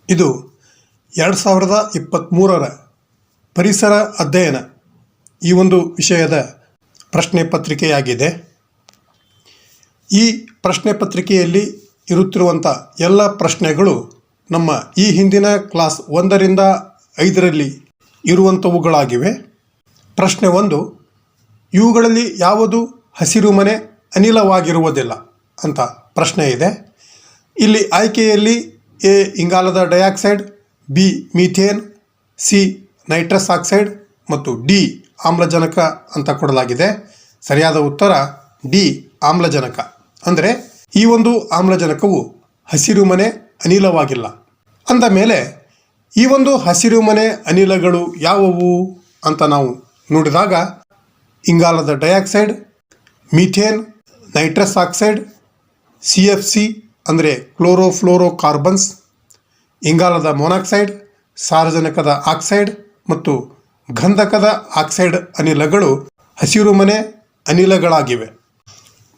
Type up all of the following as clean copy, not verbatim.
ಇದು 2023ರ ಪರಿಸರ ಅಧ್ಯಯನ ಈ ಒಂದು ವಿಷಯದ ಪ್ರಶ್ನೆ ಪತ್ರಿಕೆಯಾಗಿದೆ. ಈ ಪ್ರಶ್ನೆ ಪತ್ರಿಕೆಯಲ್ಲಿ ಇರುತ್ತಿರುವಂಥ ಎಲ್ಲ ಪ್ರಶ್ನೆಗಳು ನಮ್ಮ ಈ ಹಿಂದಿನ ಕ್ಲಾಸ್ 1ರಿಂದ 5ರಲ್ಲಿ ಇರುವಂಥವುಗಳಾಗಿವೆ. ಪ್ರಶ್ನೆ 1, ಇವುಗಳಲ್ಲಿ ಯಾವುದು ಹಸಿರುಮನೆ ಅನಿಲವಾಗಿರುವುದಿಲ್ಲ ಅಂತ ಪ್ರಶ್ನೆ ಇದೆ. ಇಲ್ಲಿ ಆಯ್ಕೆಯಲ್ಲಿ ಎ ಇಂಗಾಲದ dioxide, B methane, C nitrous oxide ಮತ್ತು ಡಿ ಆಮ್ಲಜನಕ ಅಂತ ಕೊಡಲಾಗಿದೆ. ಸರಿಯಾದ ಉತ್ತರ ಡಿ ಆಮ್ಲಜನಕ. ಅಂದರೆ ಈ ಒಂದು ಆಮ್ಲಜನಕವು ಹಸಿರುಮನೆ ಅನಿಲವಾಗಿಲ್ಲ. ಅಂದ ಮೇಲೆ ಈ ಒಂದು ಹಸಿರುಮನೆ ಅನಿಲಗಳು ಯಾವುವು ಅಂತ ನಾವು ನೋಡಿದಾಗ ಇಂಗಾಲದ dioxide, methane, nitrous oxide, CFC ಅಂದರೆ ಕ್ಲೋರೋಫ್ಲೋರೋ ಕಾರ್ಬನ್ಸ್, ಇಂಗಾಲದ ಮೊನಾಕ್ಸೈಡ್, ಸಾರಜನಕದ ಆಕ್ಸೈಡ್ ಮತ್ತು ಗಂಧಕದ ಆಕ್ಸೈಡ್ ಅನಿಲಗಳು ಹಸಿರುಮನೆ ಅನಿಲಗಳಾಗಿವೆ.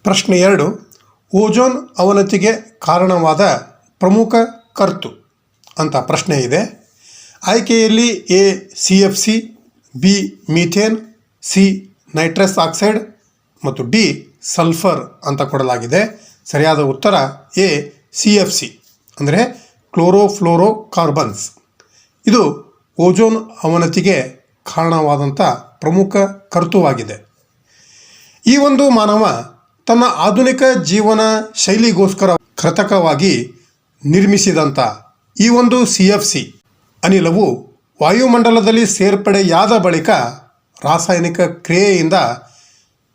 ಪ್ರಶ್ನೆ 2, ಓಜೋನ್ ಅವನತಿಗೆ ಕಾರಣವಾದ ಪ್ರಮುಖ ಕರ್ತು ಅಂತ ಪ್ರಶ್ನೆ ಇದೆ. ಆಯ್ಕೆಯಲ್ಲಿ A CFC, B methane, C nitrous oxide ಮತ್ತು ಡಿ ಸಲ್ಫರ್ ಅಂತ ಕೊಡಲಾಗಿದೆ. ಸರಿಯಾದ ಉತ್ತರ ಎ CFC ಅಂದರೆ ಕ್ಲೋರೋಫ್ಲೋರೋ ಕಾರ್ಬನ್ಸ್. ಇದು ಓಜೋನ್ ಅವನತಿಗೆ ಕಾರಣವಾದಂಥ ಪ್ರಮುಖ ಕರ್ತುವಾಗಿದೆ. ಈ ಒಂದು ಮಾನವ ತನ್ನ ಆಧುನಿಕ ಜೀವನ ಶೈಲಿಗೋಸ್ಕರ ಕೃತಕವಾಗಿ ನಿರ್ಮಿಸಿದಂಥ ಈ ಒಂದು CFC ಅನಿಲವು ವಾಯುಮಂಡಲದಲ್ಲಿ ಸೇರ್ಪಡೆಯಾದ ಬಳಿಕ ರಾಸಾಯನಿಕ ಕ್ರಿಯೆಯಿಂದ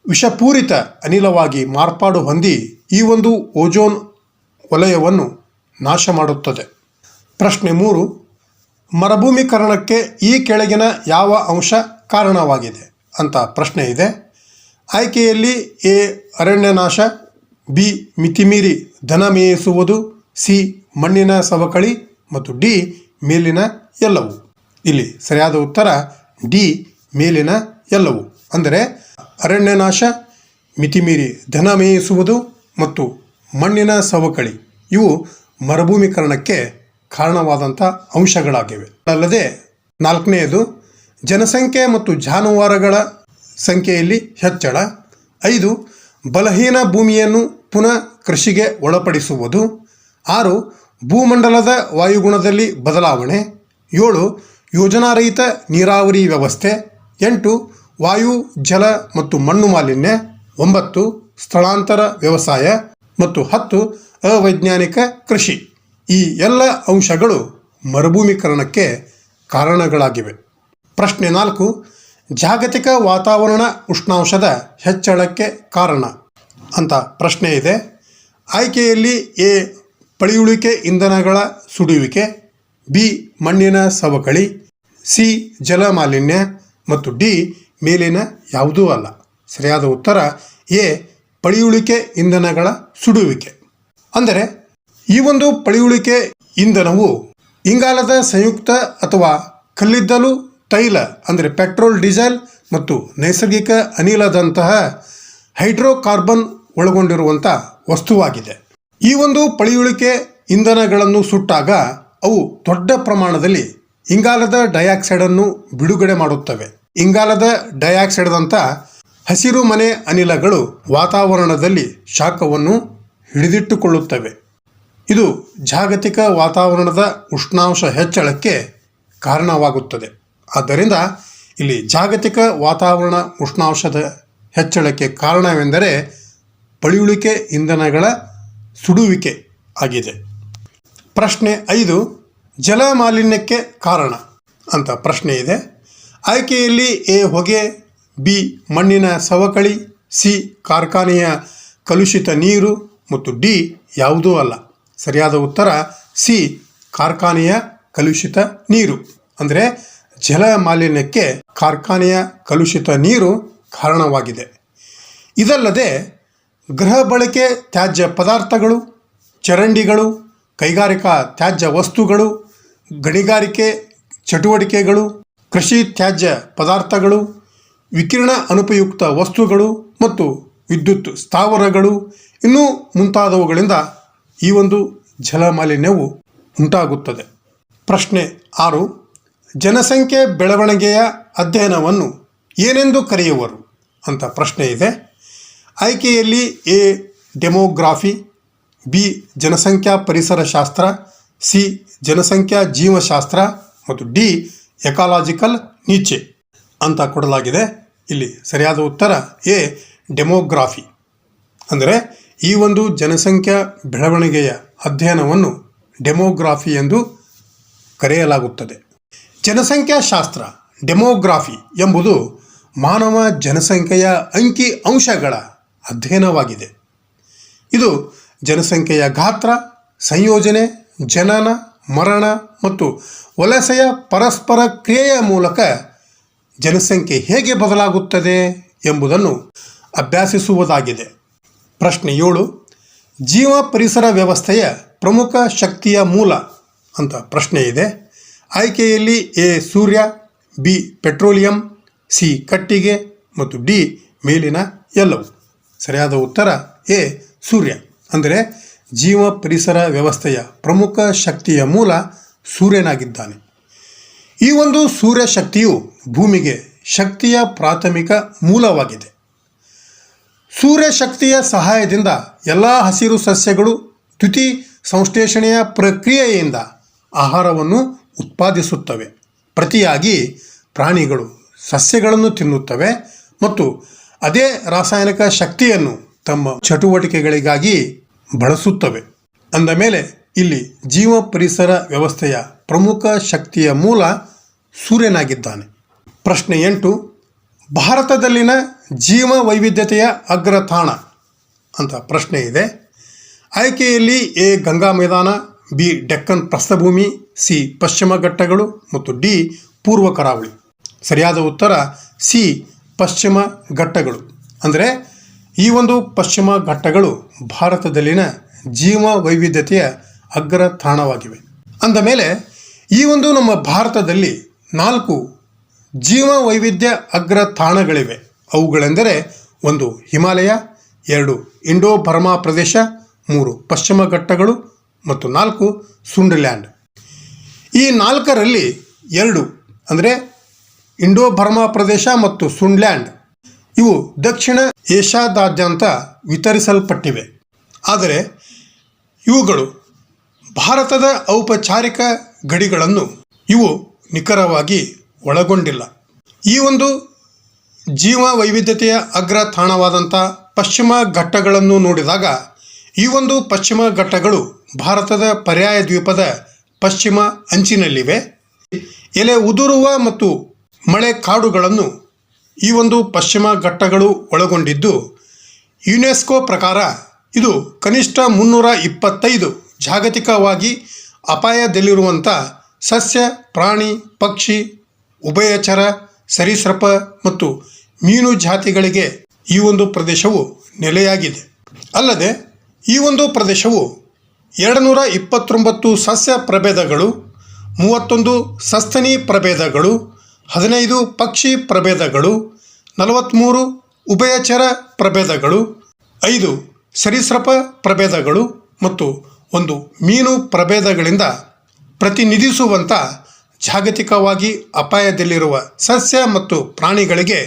ವಿಷಪೂರಿತ ಅನಿಲವಾಗಿ ಮಾರ್ಪಾಡು ಹೊಂದಿ ಈ ಒಂದು ಓಜೋನ್ ವಲಯವನ್ನು ನಾಶ ಮಾಡುತ್ತದೆ. ಪ್ರಶ್ನೆ 3, ಮರುಭೂಮೀಕರಣಕ್ಕೆ ಈ ಕೆಳಗಿನ ಯಾವ ಅಂಶ ಕಾರಣವಾಗಿದೆ ಅಂತ ಪ್ರಶ್ನೆ ಇದೆ. ಆಯ್ಕೆಯಲ್ಲಿ ಎ ಅರಣ್ಯನಾಶ, ಬಿ ಮಿತಿಮೀರಿ ದನ ಮೇಯಿಸುವುದು, ಸಿ ಮಣ್ಣಿನ ಸವಕಳಿ ಮತ್ತು ಡಿ ಮೇಲಿನ ಎಲ್ಲವು. ಇಲ್ಲಿ ಸರಿಯಾದ ಉತ್ತರ ಡಿ ಮೇಲಿನ ಎಲ್ಲವು. ಅಂದರೆ ಅರಣ್ಯನಾಶ, ಮಿತಿಮೀರಿ ದನ ಮೇಯಿಸುವುದು ಮತ್ತು ಮಣ್ಣಿನ ಸವಕಳಿ ಇವು ಮರುಭೂಮೀಕರಣಕ್ಕೆ ಕಾರಣವಾದಂಥ ಅಂಶಗಳಾಗಿವೆ. ಅಲ್ಲದೆ 4ನೇದು ಜನಸಂಖ್ಯೆ ಮತ್ತು ಜಾನುವಾರುಗಳ ಸಂಖ್ಯೆಯಲ್ಲಿ ಹೆಚ್ಚಳ. 5 ಬಲಹೀನ ಭೂಮಿಯನ್ನು ಪುನಃ ಕೃಷಿಗೆ ಒಳಪಡಿಸುವುದು. 6 ಭೂಮಂಡಲದ ವಾಯುಗುಣದಲ್ಲಿ ಬದಲಾವಣೆ. 7 ಯೋಜನಾರಹಿತ ನೀರಾವರಿ ವ್ಯವಸ್ಥೆ. 8 ವಾಯು, ಜಲ ಮತ್ತು ಮಣ್ಣು ಮಾಲಿನ್ಯ. 9 ಸ್ಥಳಾಂತರ ವ್ಯವಸಾಯ ಮತ್ತು 10 ಅವೈಜ್ಞಾನಿಕ ಕೃಷಿ. ಈ ಎಲ್ಲ ಅಂಶಗಳು ಮರುಭೂಮೀಕರಣಕ್ಕೆ ಕಾರಣಗಳಾಗಿವೆ. ಪ್ರಶ್ನೆ 4, ಜಾಗತಿಕ ವಾತಾವರಣ ಉಷ್ಣಾಂಶದ ಹೆಚ್ಚಳಕ್ಕೆ ಕಾರಣ ಅಂತ ಪ್ರಶ್ನೆ ಇದೆ. ಆಯ್ಕೆಯಲ್ಲಿ ಎ ಪಳೆಯುಳಿಕೆ ಇಂಧನಗಳ ಸುಡುವಿಕೆ, ಬಿ ಮಣ್ಣಿನ ಸವಕಳಿ, ಸಿ ಜಲ ಮಾಲಿನ್ಯ ಮತ್ತು ಡಿ ಮೇಲಿನ ಯಾವುದೂ ಅಲ್ಲ. ಸರಿಯಾದ ಉತ್ತರ ಎ ಪಳೆಯುಳಿಕೆ ಇಂಧನಗಳ ಸುಡುವಿಕೆ. ಅಂದರೆ ಈ ಒಂದು ಪಳೆಯುಳಿಕೆ ಇಂಧನವು ಇಂಗಾಲದ ಸಂಯುಕ್ತ ಅಥವಾ ಕಲ್ಲಿದ್ದಲು ತೈಲ ಅಂದರೆ ಪೆಟ್ರೋಲ್, ಡೀಸೆಲ್ ಮತ್ತು ನೈಸರ್ಗಿಕ ಅನಿಲದಂತಹ ಹೈಡ್ರೋಕಾರ್ಬನ್ ಒಳಗೊಂಡಿರುವಂಥ ವಸ್ತುವಾಗಿದೆ. ಈ ಒಂದು ಪಳೆಯುಳಿಕೆ ಇಂಧನಗಳನ್ನು ಸುಟ್ಟಾಗ ಅವು ದೊಡ್ಡ ಪ್ರಮಾಣದಲ್ಲಿ ಇಂಗಾಲದ ಡೈಆಕ್ಸೈಡನ್ನು ಬಿಡುಗಡೆ ಮಾಡುತ್ತವೆ. ಇಂಗಾಲದ ಡೈಆಕ್ಸೈಡ್ದಂಥ ಹಸಿರು ಮನೆ ಅನಿಲಗಳು ವಾತಾವರಣದಲ್ಲಿ ಶಾಖವನ್ನು ಹಿಡಿದಿಟ್ಟುಕೊಳ್ಳುತ್ತವೆ. ಇದು ಜಾಗತಿಕ ವಾತಾವರಣದ ಉಷ್ಣಾಂಶ ಹೆಚ್ಚಳಕ್ಕೆ ಕಾರಣವಾಗುತ್ತದೆ. ಆದ್ದರಿಂದ ಇಲ್ಲಿ ಜಾಗತಿಕ ವಾತಾವರಣ ಉಷ್ಣಾಂಶದ ಹೆಚ್ಚಳಕ್ಕೆ ಕಾರಣವೆಂದರೆ ಪಳೆಯುಳಿಕೆ ಇಂಧನಗಳ ಸುಡುವಿಕೆ ಆಗಿದೆ. ಪ್ರಶ್ನೆ 5, ಜಲ ಮಾಲಿನ್ಯಕ್ಕೆ ಕಾರಣ ಅಂತ ಪ್ರಶ್ನೆ ಇದೆ. ಆಯ್ಕೆಯಲ್ಲಿ ಎ ಹೊಗೆ, ಬಿ ಮಣ್ಣಿನ ಸವಕಳಿ, ಸಿ ಕಾರ್ಖಾನೆಯ ಕಲುಷಿತ ನೀರು ಮತ್ತು ಡಿ ಯಾವುದೂ ಅಲ್ಲ. ಸರಿಯಾದ ಉತ್ತರ ಸಿ ಕಾರ್ಖಾನೆಯ ಕಲುಷಿತ ನೀರು. ಅಂದರೆ ಜಲ ಮಾಲಿನ್ಯಕ್ಕೆ ಕಾರ್ಖಾನೆಯ ಕಲುಷಿತ ನೀರು ಕಾರಣವಾಗಿದೆ. ಇದಲ್ಲದೆ ಗೃಹ ಬಳಕೆ ತ್ಯಾಜ್ಯ ಪದಾರ್ಥಗಳು, ಚರಂಡಿಗಳು, ಕೈಗಾರಿಕಾ ತ್ಯಾಜ್ಯ ವಸ್ತುಗಳು, ಗಣಿಗಾರಿಕೆ ಚಟುವಟಿಕೆಗಳು, ಕೃಷಿ ತ್ಯಾಜ್ಯ ಪದಾರ್ಥಗಳು, ವಿಕಿರಣ ಅನುಪಯುಕ್ತ ವಸ್ತುಗಳು ಮತ್ತು ವಿದ್ಯುತ್ ಸ್ಥಾವರಗಳು ಇನ್ನೂ ಮುಂತಾದವುಗಳಿಂದ ಈ ಒಂದು ಜಲ ಮಾಲಿನ್ಯವು ಉಂಟಾಗುತ್ತದೆ. ಪ್ರಶ್ನೆ 6. ಜನಸಂಖ್ಯೆ ಬೆಳವಣಿಗೆಯ ಅಧ್ಯಯನವನ್ನು ಏನೆಂದು ಕರೆಯುವರು ಅಂತ ಪ್ರಶ್ನೆ ಇದೆ. ಆಯ್ಕೆಯಲ್ಲಿ ಎ ಡೆಮೋಗ್ರಾಫಿ, ಬಿ ಜನಸಂಖ್ಯಾ ಪರಿಸರ ಶಾಸ್ತ್ರ, ಸಿ ಜನಸಂಖ್ಯಾ ಜೀವಶಾಸ್ತ್ರ ಮತ್ತು ಡಿ ಎಕಾಲಜಿಕಲ್ ನೀಚೆ ಅಂತ ಕೊಡಲಾಗಿದೆ. ಇಲ್ಲಿ ಸರಿಯಾದ ಉತ್ತರ ಎ ಡೆಮೋಗ್ರಾಫಿ. ಅಂದರೆ ಈ ಒಂದು ಜನಸಂಖ್ಯಾ ಬೆಳವಣಿಗೆಯ ಅಧ್ಯಯನವನ್ನು ಡೆಮೋಗ್ರಾಫಿ ಎಂದು ಕರೆಯಲಾಗುತ್ತದೆ. ಜನಸಂಖ್ಯಾ ಶಾಸ್ತ್ರ ಡೆಮೋಗ್ರಾಫಿ ಎಂಬುದು ಮಾನವ ಜನಸಂಖ್ಯೆಯ ಅಂಕಿ ಅಂಶಗಳ ಅಧ್ಯಯನವಾಗಿದೆ. ಇದು ಜನಸಂಖ್ಯೆಯ ಗಾತ್ರ, ಸಂಯೋಜನೆ, ಜನನ, ಮರಣ ಮತ್ತು ವಲಸೆಯ ಪರಸ್ಪರ ಕ್ರಿಯೆಯ ಮೂಲಕ ಜನಸಂಖ್ಯೆ ಹೇಗೆ ಬದಲಾಗುತ್ತದೆ ಎಂಬುದನ್ನು ಅಭ್ಯಸಿಸುವುದಾಗಿದೆ. ಪ್ರಶ್ನೆ 7. ಜೀವ ಪರಿಸರ ವ್ಯವಸ್ಥೆಯ ಪ್ರಮುಖ ಶಕ್ತಿಯ ಮೂಲ ಅಂತ ಪ್ರಶ್ನೆ ಇದೆ. ಆಯ್ಕೆಯಲ್ಲಿ A Surya, B petroleum, C ಕಟ್ಟಿಗೆ ಮತ್ತು ಡಿ ಮೇಲಿನ ಎಲ್ಲವೂ. ಸರಿಯಾದ ಉತ್ತರ ಎ ಸೂರ್ಯ. ಅಂದರೆ ಜೀವ ಪರಿಸರ ವ್ಯವಸ್ಥೆಯ ಪ್ರಮುಖ ಶಕ್ತಿಯ ಮೂಲ ಸೂರ್ಯನಾಗಿದ್ದಾನೆ. ಈ ಒಂದು ಸೂರ್ಯ ಶಕ್ತಿಯು ಭೂಮಿಗೆ ಶಕ್ತಿಯ ಪ್ರಾಥಮಿಕ ಮೂಲವಾಗಿದೆ. ಸೂರ್ಯ ಶಕ್ತಿಯ ಸಹಾಯದಿಂದ ಎಲ್ಲ ಹಸಿರು ಸಸ್ಯಗಳು ದ್ಯುತಿ ಸಂಶ್ಲೇಷಣೆಯ ಪ್ರಕ್ರಿಯೆಯಿಂದ ಆಹಾರವನ್ನು ಉತ್ಪಾದಿಸುತ್ತವೆ. ಪ್ರತಿಯಾಗಿ ಪ್ರಾಣಿಗಳು ಸಸ್ಯಗಳನ್ನು ತಿನ್ನುತ್ತವೆ ಮತ್ತು ಅದೇ ರಾಸಾಯನಿಕ ಶಕ್ತಿಯನ್ನು ತಮ್ಮ ಚಟುವಟಿಕೆಗಳಿಗಾಗಿ ಬಳಸುತ್ತವೆ. ಅಂದ ಮೇಲೆ ಇಲ್ಲಿ ಜೀವ ಪರಿಸರ ವ್ಯವಸ್ಥೆಯ ಪ್ರಮುಖ ಶಕ್ತಿಯ ಮೂಲ ಸೂರ್ಯನಾಗಿದ್ದಾನೆ. ಪ್ರಶ್ನೆ 8. ಭಾರತದಲ್ಲಿನ ಜೀವ ವೈವಿಧ್ಯತೆಯ ಅಗ್ರತಾಣ ಅಂತ ಪ್ರಶ್ನೆ ಇದೆ. ಆಯ್ಕೆಯಲ್ಲಿ ಎ ಗಂಗಾ ಮೈದಾನ, ಬಿ ಡೆಕ್ಕನ್ ಪ್ರಸ್ಥಭೂಮಿ, ಸಿ ಪಶ್ಚಿಮ ಘಟ್ಟಗಳು ಮತ್ತು ಡಿ ಪೂರ್ವ ಕರಾವಳಿ. ಸರಿಯಾದ ಉತ್ತರ ಸಿ ಪಶ್ಚಿಮ ಘಟ್ಟಗಳು. ಅಂದರೆ ಈ ಒಂದು ಪಶ್ಚಿಮ ಘಟ್ಟಗಳು ಭಾರತದಲ್ಲಿನ ಜೀವ ವೈವಿಧ್ಯತೆಯ ಅಗ್ರ ತಾಣವಾಗಿವೆ. ಅಂದ ಮೇಲೆ ಈ ಒಂದು ನಮ್ಮ ಭಾರತದಲ್ಲಿ 4 ಜೀವ ವೈವಿಧ್ಯ ಅಗ್ರ ತಾಣಗಳಿವೆ. ಅವುಗಳೆಂದರೆ 1 ಹಿಮಾಲಯ, 2 ಇಂಡೋ ಬರ್ಮಾ ಪ್ರದೇಶ, 3 ಪಶ್ಚಿಮ ಘಟ್ಟಗಳು ಮತ್ತು 4 ಸುಂಡರ್ಲ್ಯಾಂಡ್. ಈ 4ರಲ್ಲಿ 2 ಅಂದರೆ ಇಂಡೋ ಬರ್ಮಾ ಪ್ರದೇಶ ಮತ್ತು ಸುಂಡ್ಲ್ಯಾಂಡ್ ಇವು ದಕ್ಷಿಣ ಏಷ್ಯಾದಾದ್ಯಂತ ವಿತರಿಸಲ್ಪಟ್ಟಿವೆ. ಆದರೆ ಇವುಗಳು ಭಾರತದ ಔಪಚಾರಿಕ ಗಡಿಗಳನ್ನು ಇವು ನಿಖರವಾಗಿ ಒಳಗೊಂಡಿಲ್ಲ. ಈ ಒಂದು ಜೀವ ವೈವಿಧ್ಯತೆಯ ಅಗ್ರ ತಾಣವಾದಂಥ ಪಶ್ಚಿಮ ಘಟ್ಟಗಳನ್ನು ನೋಡಿದಾಗ ಈ ಒಂದು ಪಶ್ಚಿಮ ಘಟ್ಟಗಳು ಭಾರತದ ಪರ್ಯಾಯ ದ್ವೀಪದ ಪಶ್ಚಿಮ ಅಂಚಿನಲ್ಲಿವೆ. ಎಲೆ ಉದುರುವ ಮತ್ತು ಮಳೆ ಕಾಡುಗಳನ್ನು ಈ ಒಂದು ಪಶ್ಚಿಮ ಘಟ್ಟಗಳು ಒಳಗೊಂಡಿದ್ದು ಯುನೆಸ್ಕೋ ಪ್ರಕಾರ ಇದು ಕನಿಷ್ಠ 325 ಜಾಗತಿಕವಾಗಿ ಅಪಾಯದಲ್ಲಿರುವಂಥ ಸಸ್ಯ, ಪ್ರಾಣಿ, ಪಕ್ಷಿ, ಉಭಯಚರ, ಸರೀಸೃಪ ಮತ್ತು ಮೀನು ಜಾತಿಗಳಿಗೆ ಈ ಒಂದು ಪ್ರದೇಶವು ನೆಲೆಯಾಗಿದೆ. ಅಲ್ಲದೆ ಈ ಒಂದು ಪ್ರದೇಶವು 229 ಸಸ್ಯ ಪ್ರಭೇದಗಳು, 31 ಸಸ್ತನಿ ಪ್ರಭೇದಗಳು, 15 ಪಕ್ಷಿ ಪ್ರಭೇದಗಳು, 43 ಉಭಯಚರ ಪ್ರಭೇದಗಳು, 5 ಸರೀಸೃಪ ಪ್ರಭೇದಗಳು ಮತ್ತು 1 ಮೀನು ಪ್ರಭೇದಗಳಿಂದ ಪ್ರತಿನಿಧಿಸುವಂಥ ಜಾಗತಿಕವಾಗಿ ಅಪಾಯದಲ್ಲಿರುವ ಸಸ್ಯ ಮತ್ತು ಪ್ರಾಣಿಗಳಿಗೆ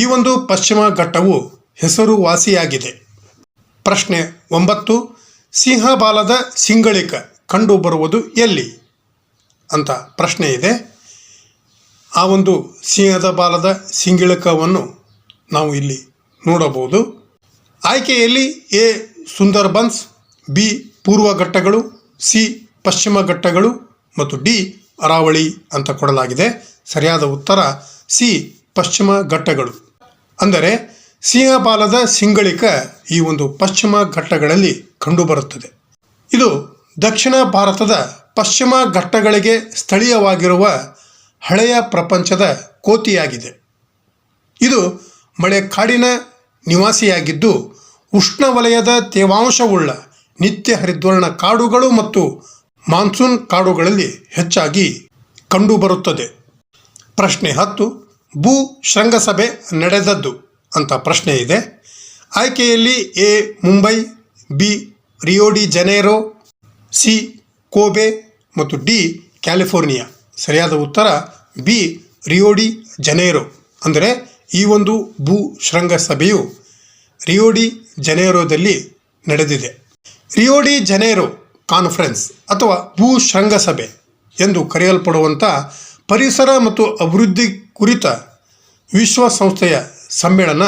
ಈ ಒಂದು ಪಶ್ಚಿಮ ಘಟ್ಟವು ಹೆಸರುವಾಸಿಯಾಗಿದೆ. ಪ್ರಶ್ನೆ 9. ಸಿಂಹಬಾಲದ ಸಿಂಗಳಿಕ ಕಂಡುಬರುವುದು ಎಲ್ಲಿ ಅಂತ ಪ್ರಶ್ನೆ ಇದೆ. ಆ ಒಂದು ಸಿಂಹದ ಬಾಲದ ಸಿಂಗಳಿಕವನ್ನು ನಾವು ಇಲ್ಲಿ ನೋಡಬಹುದು. ಆಯ್ಕೆಯಲ್ಲಿ ಎ ಸುಂದರ್ಬನ್ಸ್, ಬಿ ಪೂರ್ವ ಘಟ್ಟಗಳು, ಸಿ ಪಶ್ಚಿಮ ಘಟ್ಟಗಳು ಮತ್ತು ಡಿ ಅರಾವಳಿ ಅಂತ ಕೊಡಲಾಗಿದೆ. ಸರಿಯಾದ ಉತ್ತರ ಸಿ ಪಶ್ಚಿಮ ಘಟ್ಟಗಳು. ಅಂದರೆ ಸಿಂಹಬಾಲದ ಸಿಂಗಳಿಕ ಈ ಒಂದು ಪಶ್ಚಿಮ ಘಟ್ಟಗಳಲ್ಲಿ ಕಂಡುಬರುತ್ತದೆ. ಇದು ದಕ್ಷಿಣ ಭಾರತದ ಪಶ್ಚಿಮ ಘಟ್ಟಗಳಿಗೆ ಸ್ಥಳೀಯವಾಗಿರುವ ಹಳೆಯ ಪ್ರಪಂಚದ ಕೋತಿಯಾಗಿದೆ. ಇದು ಮಳೆಕಾಡಿನ ನಿವಾಸಿಯಾಗಿದ್ದು ಉಷ್ಣವಲಯದ ತೇವಾಂಶವುಳ್ಳ ನಿತ್ಯ ಹರಿದ್ವರ್ಣ ಕಾಡುಗಳು ಮತ್ತು ಮಾನ್ಸೂನ್ ಕಾಡುಗಳಲ್ಲಿ ಹೆಚ್ಚಾಗಿ ಕಂಡುಬರುತ್ತದೆ. ಪ್ರಶ್ನೆ 10. ಭೂ ಶೃಂಗಸಭೆ ನಡೆದದ್ದು ಅಂತ ಪ್ರಶ್ನೆ ಇದೆ. ಆಯ್ಕೆಯಲ್ಲಿ A Mumbai, B Rio de Janeiro, C Kobe ಮತ್ತು ಡಿ ಕ್ಯಾಲಿಫೋರ್ನಿಯಾ. ಸರಿಯಾದ ಉತ್ತರ ಬಿ ರಿಯೋ ಡಿ ಜನೇರೋ. ಅಂದರೆ ಈ ಒಂದು ಭೂ ಶೃಂಗಸಭೆಯು ರಿಯೋ ಡಿ ಜನೇರೋದಲ್ಲಿ ನಡೆದಿದೆ. ರಿಯೋ ಡಿ ಜನೇರೋ ಕಾನ್ಫರೆನ್ಸ್ ಅಥವಾ ಭೂ ಶೃಂಗಸಭೆ ಎಂದು ಕರೆಯಲ್ಪಡುವಂಥ ಪರಿಸರ ಮತ್ತು ಅಭಿವೃದ್ಧಿ ಕುರಿತ ವಿಶ್ವಸಂಸ್ಥೆಯ ಸಮ್ಮೇಳನ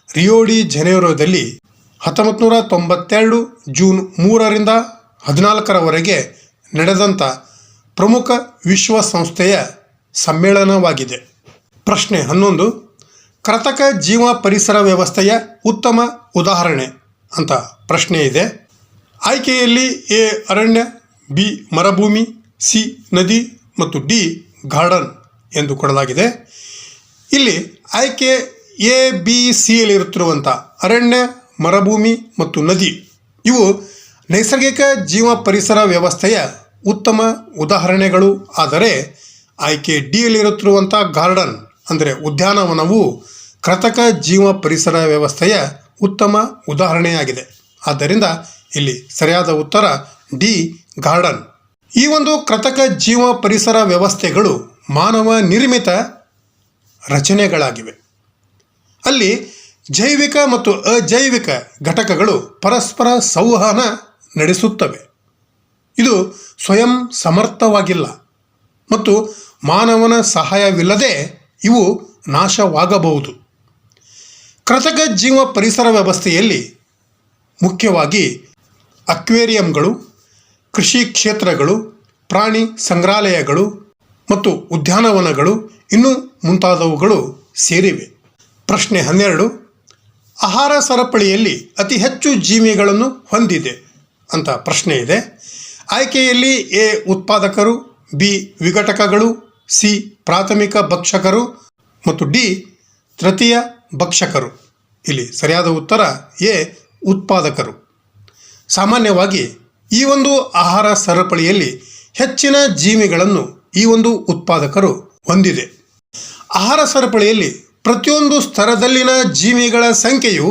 ರಿಯೋ ಡಿ ಜನೇರೋದಲ್ಲಿ 1992 ಜೂನ್ 3ರಿಂದ 14ರವರೆಗೆ ನಡೆದಂಥ ಪ್ರಮುಖ ವಿಶ್ವಸಂಸ್ಥೆಯ ಸಮ್ಮೇಳನವಾಗಿದೆ. ಪ್ರಶ್ನೆ 11. ಕೃತಕ ಜೀವ ಪರಿಸರ ವ್ಯವಸ್ಥೆಯ ಉತ್ತಮ ಉದಾಹರಣೆ ಅಂತ ಪ್ರಶ್ನೆ ಇದೆ. ಆಯ್ಕೆಯಲ್ಲಿ ಎ ಅರಣ್ಯ, ಬಿ ಮರುಭೂಮಿ, ಸಿ ನದಿ ಮತ್ತು ಡಿ ಗಾರ್ಡನ್ ಎಂದು ಕೊಡಲಾಗಿದೆ. ಇಲ್ಲಿ ಆಯ್ಕೆ ಎ ಬಿ ಸಿಯಲ್ಲಿರುತ್ತಿರುವಂಥ ಅರಣ್ಯ, ಮರುಭೂಮಿ ಮತ್ತು ನದಿ ಇವು ನೈಸರ್ಗಿಕ ಜೀವ ಪರಿಸರ ವ್ಯವಸ್ಥೆಯ ಉತ್ತಮ ಉದಾಹರಣೆಗಳು. ಆದರೆ ಆಯ್ಕೆ ಡಿಯಲ್ಲಿರುತ್ತಿರುವಂಥ ಗಾರ್ಡನ್ ಅಂದರೆ ಉದ್ಯಾನವನವು ಕೃತಕ ಜೀವ ಪರಿಸರ ವ್ಯವಸ್ಥೆಯ ಉತ್ತಮ ಉದಾಹರಣೆಯಾಗಿದೆ. ಆದ್ದರಿಂದ ಇಲ್ಲಿ ಸರಿಯಾದ ಉತ್ತರ ಡಿ ಗಾರ್ಡನ್. ಈ ಒಂದು ಕೃತಕ ಜೀವ ಪರಿಸರ ವ್ಯವಸ್ಥೆಗಳು ಮಾನವ ನಿರ್ಮಿತ ರಚನೆಗಳಾಗಿವೆ. ಅಲ್ಲಿ ಜೈವಿಕ ಮತ್ತು ಅಜೈವಿಕ ಘಟಕಗಳು ಪರಸ್ಪರ ಸಂವಹನ ನಡೆಸುತ್ತವೆ. ಇದು ಸ್ವಯಂ ಸಮರ್ಥವಾಗಿಲ್ಲ ಮತ್ತು ಮಾನವನ ಸಹಾಯವಿಲ್ಲದೆ ಇವು ನಾಶವಾಗಬಹುದು. ಕೃತಕ ಜೀವ ಪರಿಸರ ವ್ಯವಸ್ಥೆಯಲ್ಲಿ ಮುಖ್ಯವಾಗಿ ಅಕ್ವೇರಿಯಂಗಳು, ಕೃಷಿ ಕ್ಷೇತ್ರಗಳು, ಪ್ರಾಣಿ ಸಂಗ್ರಹಾಲಯಗಳು ಮತ್ತು ಉದ್ಯಾನವನಗಳು ಇನ್ನೂ ಮುಂತಾದವುಗಳು ಸೇರಿವೆ. ಪ್ರಶ್ನೆ 12. ಆಹಾರ ಸರಪಳಿಯಲ್ಲಿ ಅತಿ ಹೆಚ್ಚು ಜೀವಿಗಳನ್ನು ಹೊಂದಿದೆ ಅಂತ ಪ್ರಶ್ನೆ ಇದೆ. ಆಯ್ಕೆಯಲ್ಲಿ ಎ ಉತ್ಪಾದಕರು, ಬಿ ವಿಘಟಕಗಳು, ಸಿ ಪ್ರಾಥಮಿಕ ಭಕ್ಷಕರು ಮತ್ತು ಡಿ ತೃತೀಯ ಭಕ್ಷಕರು. ಇಲ್ಲಿ ಸರಿಯಾದ ಉತ್ತರ ಎ ಉತ್ಪಾದಕರು. ಸಾಮಾನ್ಯವಾಗಿ ಈ ಒಂದು ಆಹಾರ ಸರಪಳಿಯಲ್ಲಿ ಹೆಚ್ಚಿನ ಜೀವಿಗಳನ್ನು ಈ ಒಂದು ಉತ್ಪಾದಕರು ಹೊಂದಿದೆ. ಆಹಾರ ಸರಪಳಿಯಲ್ಲಿ ಪ್ರತಿಯೊಂದು ಸ್ತರದಲ್ಲಿನ ಜೀವಿಗಳ ಸಂಖ್ಯೆಯು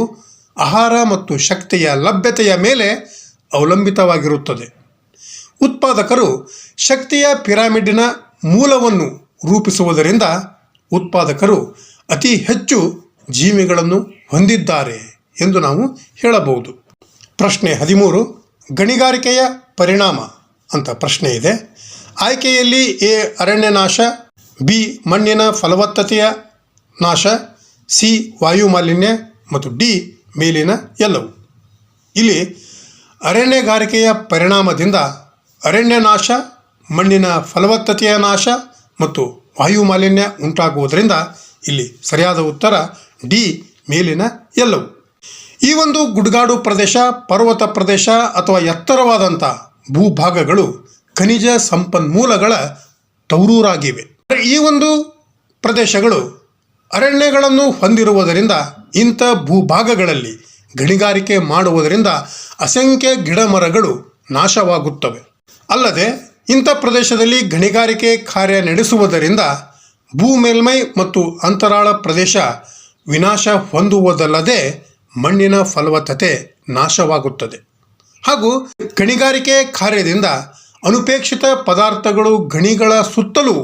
ಆಹಾರ ಮತ್ತು ಶಕ್ತಿಯ ಲಭ್ಯತೆಯ ಮೇಲೆ ಅವಲಂಬಿತವಾಗಿರುತ್ತದೆ. ಉತ್ಪಾದಕರು ಶಕ್ತಿಯ ಪಿರಾಮಿಡ್ನ ಮೂಲವನ್ನು ರೂಪಿಸುವುದರಿಂದ ಉತ್ಪಾದಕರು ಅತಿ ಹೆಚ್ಚು ಜೀವಿಗಳನ್ನು ಹೊಂದಿದ್ದಾರೆ ಎಂದು ನಾವು ಹೇಳಬಹುದು. ಪ್ರಶ್ನೆ 13. ಗಣಿಗಾರಿಕೆಯ ಪರಿಣಾಮ ಅಂತ ಪ್ರಶ್ನೆ ಇದೆ. ಆಯ್ಕೆಯಲ್ಲಿ ಎ ಅರಣ್ಯ ನಾಶ, ಬಿ ಮಣ್ಣಿನ ಫಲವತ್ತತೆಯ ನಾಶ, ಸಿ ವಾಯು ಮಾಲಿನ್ಯ ಮತ್ತು ಡಿ ಮೇಲಿನ ಎಲ್ಲವು. ಇಲ್ಲಿ ಅರಣ್ಯಗಾರಿಕೆಯ ಪರಿಣಾಮದಿಂದ ಅರಣ್ಯ ನಾಶ, ಮಣ್ಣಿನ ಫಲವತ್ತತೆಯ ನಾಶ ಮತ್ತು ವಾಯು ಮಾಲಿನ್ಯ ಉಂಟಾಗುವುದರಿಂದ ಇಲ್ಲಿ ಸರಿಯಾದ ಉತ್ತರ ಡಿ ಮೇಲಿನ ಎಲ್ಲವು. ಈ ಒಂದು ಗುಡ್ಗಾಡು ಪ್ರದೇಶ, ಪರ್ವತ ಪ್ರದೇಶ ಅಥವಾ ಎತ್ತರವಾದಂಥ ಭೂಭಾಗಗಳು ಖನಿಜ ಸಂಪನ್ಮೂಲಗಳ ತವರೂರಾಗಿವೆ. ಈ ಒಂದು ಪ್ರದೇಶಗಳು ಅರಣ್ಯಗಳನ್ನು ಹೊಂದಿರುವುದರಿಂದ ಇಂಥ ಭೂಭಾಗಗಳಲ್ಲಿ ಗಣಿಗಾರಿಕೆ ಮಾಡುವುದರಿಂದ ಅಸಂಖ್ಯ ಗಿಡ ಮರಗಳು ನಾಶವಾಗುತ್ತವೆ. ಅಲ್ಲದೆ ಇಂಥ ಪ್ರದೇಶದಲ್ಲಿ ಗಣಿಗಾರಿಕೆ ಕಾರ್ಯ ನಡೆಸುವುದರಿಂದ ಭೂ ಮೇಲ್ಮೈ ಮತ್ತು ಅಂತರಾಳ ಪ್ರದೇಶ ವಿನಾಶ ಹೊಂದುವುದಲ್ಲದೆ ಮಣ್ಣಿನ ಫಲವತ್ತತೆ ನಾಶವಾಗುತ್ತದೆ. ಹಾಗೂ ಗಣಿಗಾರಿಕೆ ಕಾರ್ಯದಿಂದ ಅನುಪೇಕ್ಷಿತ ಪದಾರ್ಥಗಳು ಗಣಿಗಳ ಸುತ್ತಲೂ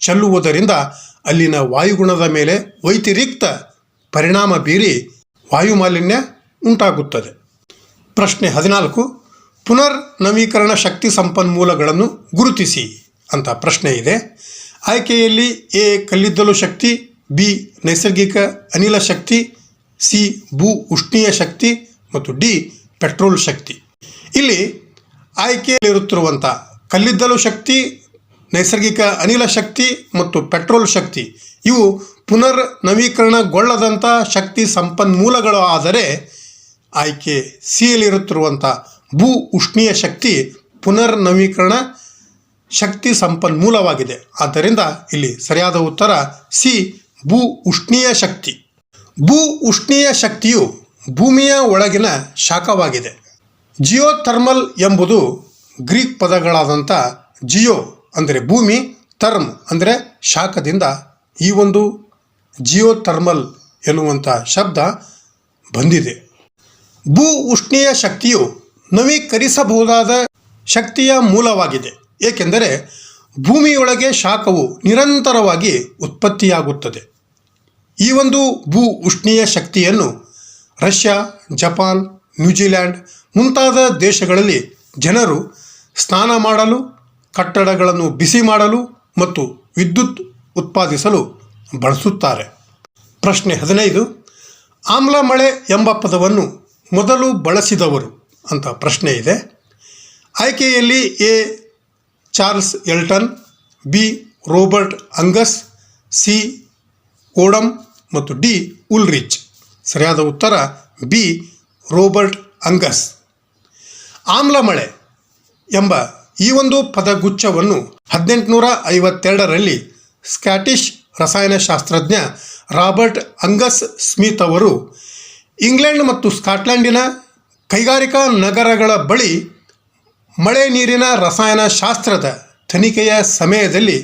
ಚೆಲ್ಲುವುದರಿಂದ ಅಲ್ಲಿನ ವಾಯುಗುಣದ ಮೇಲೆ ವೈತಿರಿಕ್ತ ಪರಿಣಾಮ ಬೀರಿ ವಾಯುಮಾಲಿನ್ಯ ಉಂಟಾಗುತ್ತದೆ. ಪ್ರಶ್ನೆ 14. ಪುನರ್ ನವೀಕರಣ ಶಕ್ತಿ ಸಂಪನ್ಮೂಲಗಳನ್ನು ಗುರುತಿಸಿ ಅಂತ ಪ್ರಶ್ನೆ ಇದೆ. ಆಯ್ಕೆಯಲ್ಲಿ ಎ ಕಲ್ಲಿದ್ದಲು ಶಕ್ತಿ, ಬಿ ನೈಸರ್ಗಿಕ ಅನಿಲ ಶಕ್ತಿ, ಸಿ ಭೂ ಉಷ್ಣೀಯ ಶಕ್ತಿ ಮತ್ತು ಡಿ ಪೆಟ್ರೋಲ್ ಶಕ್ತಿ. ಇಲ್ಲಿ ಆಯ್ಕೆಯಲ್ಲಿರುತ್ತಿರುವಂಥ ಕಲ್ಲಿದ್ದಲು ಶಕ್ತಿ, ನೈಸರ್ಗಿಕ ಅನಿಲ ಶಕ್ತಿ ಮತ್ತು ಪೆಟ್ರೋಲ್ ಶಕ್ತಿ ಇವು ಪುನರ್ ನವೀಕರಣಗೊಳ್ಳದಂಥ ಶಕ್ತಿ ಸಂಪನ್ಮೂಲಗಳು. ಆದರೆ ಆಯ್ಕೆ ಸಿಯಲ್ಲಿರುತ್ತಿರುವಂಥ ಭೂ ಉಷ್ಣೀಯ ಶಕ್ತಿ ಪುನರ್ ನವೀಕರಣ ಶಕ್ತಿ ಸಂಪನ್ಮೂಲವಾಗಿದೆ. ಆದ್ದರಿಂದ ಇಲ್ಲಿ ಸರಿಯಾದ ಉತ್ತರ ಸಿ ಭೂ ಉಷ್ಣೀಯ ಶಕ್ತಿ. ಭೂ ಉಷ್ಣೀಯ ಶಕ್ತಿಯು ಭೂಮಿಯ ಒಳಗಿನ ಶಾಖವಾಗಿದೆ. ಜಿಯೋಥರ್ಮಲ್ ಎಂಬುದು ಗ್ರೀಕ್ ಪದಗಳಾದಂಥ ಜಿಯೋ ಅಂದರೆ ಭೂಮಿ, ಥರ್ಮ್ ಅಂದರೆ ಶಾಖದಿಂದ ಈ ಒಂದು ಜಿಯೋಥರ್ಮಲ್ ಎನ್ನುವಂಥ ಶಬ್ದ ಬಂದಿದೆ. ಭೂ ಉಷ್ಣೀಯ ಶಕ್ತಿಯು ನವೀಕರಿಸಬಹುದಾದ ಶಕ್ತಿಯ ಮೂಲವಾಗಿದೆ. ಏಕೆಂದರೆ ಭೂಮಿಯೊಳಗೆ ಶಾಖವು ನಿರಂತರವಾಗಿ ಉತ್ಪತ್ತಿಯಾಗುತ್ತದೆ. ಈ ಒಂದು ಭೂ ಉಷ್ಣೀಯ ಶಕ್ತಿಯನ್ನು ರಷ್ಯಾ, ಜಪಾನ್, ನ್ಯೂಜಿಲ್ಯಾಂಡ್ ಮುಂತಾದ ದೇಶಗಳಲ್ಲಿ ಜನರು ಸ್ನಾನ ಮಾಡಲು, ಕಟ್ಟಡಗಳನ್ನು ಬಿಸಿ ಮಾಡಲು ಮತ್ತು ವಿದ್ಯುತ್ ಉತ್ಪಾದಿಸಲು ಬಳಸುತ್ತಾರೆ. ಪ್ರಶ್ನೆ 15. ಆಮ್ಲ ಮಳೆ ಎಂಬ ಪದವನ್ನು ಮೊದಲು ಬಳಸಿದವರು ಅಂತ ಪ್ರಶ್ನೆ ಇದೆ. ಆಯ್ಕೆಯಲ್ಲಿ A Charles Elton, B Robert Angus, C Odum ಮತ್ತು ಡಿ ಉಲ್ರಿಚ್. ಸರಿಯಾದ ಉತ್ತರ ಬಿ ರೋಬರ್ಟ್ ಅಂಗಸ್. ಆಮ್ಲ ಮಳೆ ಎಂಬ ಈ ಒಂದು ಪದಗುಚ್ಛವನ್ನು 1852ರಲ್ಲಿ ಸ್ಕಾಟಿಷ್ ರಸಾಯನಶಾಸ್ತ್ರಜ್ಞ ರಾಬರ್ಟ್ ಅಂಗಸ್ ಸ್ಮಿತ್ ಅವರು ಇಂಗ್ಲೆಂಡ್ ಮತ್ತು ಸ್ಕಾಟ್ಲೆಂಡಿನ ಕೈಗಾರಿಕಾ ನಗರಗಳ ಬಳಿ ಮಳೆ ನೀರಿನ ರಸಾಯನಶಾಸ್ತ್ರದ ತನಿಖೆಯ ಸಮಯದಲ್ಲಿ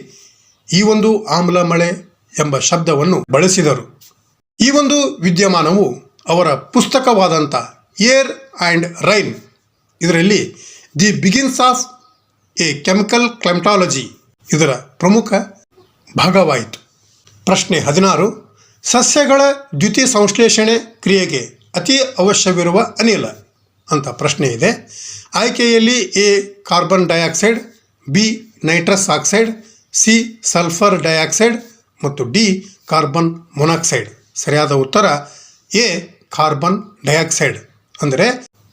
ಈ ಒಂದು ಆಮ್ಲ ಮಳೆ ಎಂಬ ಶಬ್ದವನ್ನು ಬಳಸಿದರು. ಈ ಒಂದು ವಿದ್ಯಮಾನವು ಅವರ ಪುಸ್ತಕವಾದಂಥ ಏರ್ ಆ್ಯಂಡ್ ರೈನ್ ಇದರಲ್ಲಿ the begins of a chemical climatology ಇದರ ಪ್ರಮುಖ ಭಾಗವಾಯಿತು. ಪ್ರಶ್ನೆ 16. ಸಸ್ಯಗಳ ದ್ಯುತಿ ಸಂಶ್ಲೇಷಣೆ ಕ್ರಿಯೆಗೆ ಅತಿ ಅವಶ್ಯವಿರುವ ಅನಿಲ ಅಂತ ಪ್ರಶ್ನೆ ಇದೆ. ಆಯ್ಕೆಯಲ್ಲಿ A carbon dioxide, B nitrous oxide, C sulphur dioxide ಮತ್ತು ಡಿ ಕಾರ್ಬನ್ ಮೊನಾಕ್ಸೈಡ್. ಸರಿಯಾದ ಉತ್ತರ ಎ ಕಾರ್ಬನ್ ಡೈಆಕ್ಸೈಡ್. ಅಂದರೆ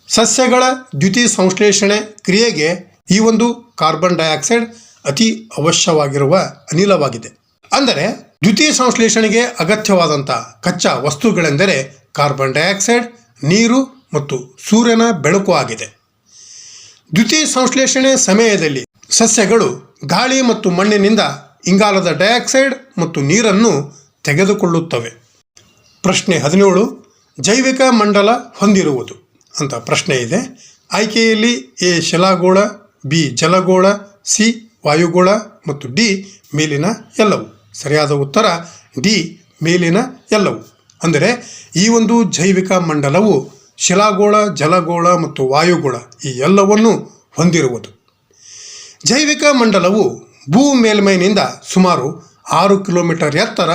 ಸಸ್ಯಗಳ ದ್ಯುತಿ ಸಂಶ್ಲೇಷಣೆ ಕ್ರಿಯೆಗೆ ಈ ಒಂದು ಕಾರ್ಬನ್ ಡೈಆಕ್ಸೈಡ್ ಅತಿ ಅವಶ್ಯವಾಗಿರುವ ಅನಿಲವಾಗಿದೆ. ಅಂದರೆ ದ್ಯುತಿ ಸಂಶ್ಲೇಷಣೆಗೆ ಅಗತ್ಯವಾದಂಥ ಕಚ್ಚಾ ವಸ್ತುಗಳೆಂದರೆ ಕಾರ್ಬನ್ ಡೈಆಕ್ಸೈಡ್, ನೀರು ಮತ್ತು ಸೂರ್ಯನ ಬೆಳಕು ಆಗಿದೆ. ದ್ಯುತಿ ಸಂಶ್ಲೇಷಣೆ ಸಮಯದಲ್ಲಿ ಸಸ್ಯಗಳು ಗಾಳಿ ಮತ್ತು ಮಣ್ಣಿನಿಂದ ಇಂಗಾಲದ ಡೈಆಕ್ಸೈಡ್ ಮತ್ತು ನೀರನ್ನು ತೆಗೆದುಕೊಳ್ಳುತ್ತವೆ. ಪ್ರಶ್ನೆ 17. ಜೈವಿಕ ಮಂಡಲ ಹೊಂದಿರುವುದು ಅಂತ ಪ್ರಶ್ನೆ ಇದೆ. ಆಯ್ಕೆಯಲ್ಲಿ ಎ ಶಿಲಾಗೋಳ, ಬಿ ಜಲಗೋಳ, ಸಿ ವಾಯುಗೋಳ ಮತ್ತು ಡಿ ಮೇಲಿನ ಎಲ್ಲವು. ಸರಿಯಾದ ಉತ್ತರ ಡಿ ಮೇಲಿನ ಎಲ್ಲವು. ಅಂದರೆ ಈ ಒಂದು ಜೈವಿಕ ಮಂಡಲವು ಶಿಲಾಗೋಳ, ಜಲಗೋಳ ಮತ್ತು ವಾಯುಗೋಳ ಈ ಎಲ್ಲವನ್ನು ಹೊಂದಿರುವುದು. ಜೈವಿಕ ಮಂಡಲವು ಭೂ ಮೇಲ್ಮೈನಿಂದ ಸುಮಾರು 6 ಕಿಲೋಮೀಟರ್ ಎತ್ತರ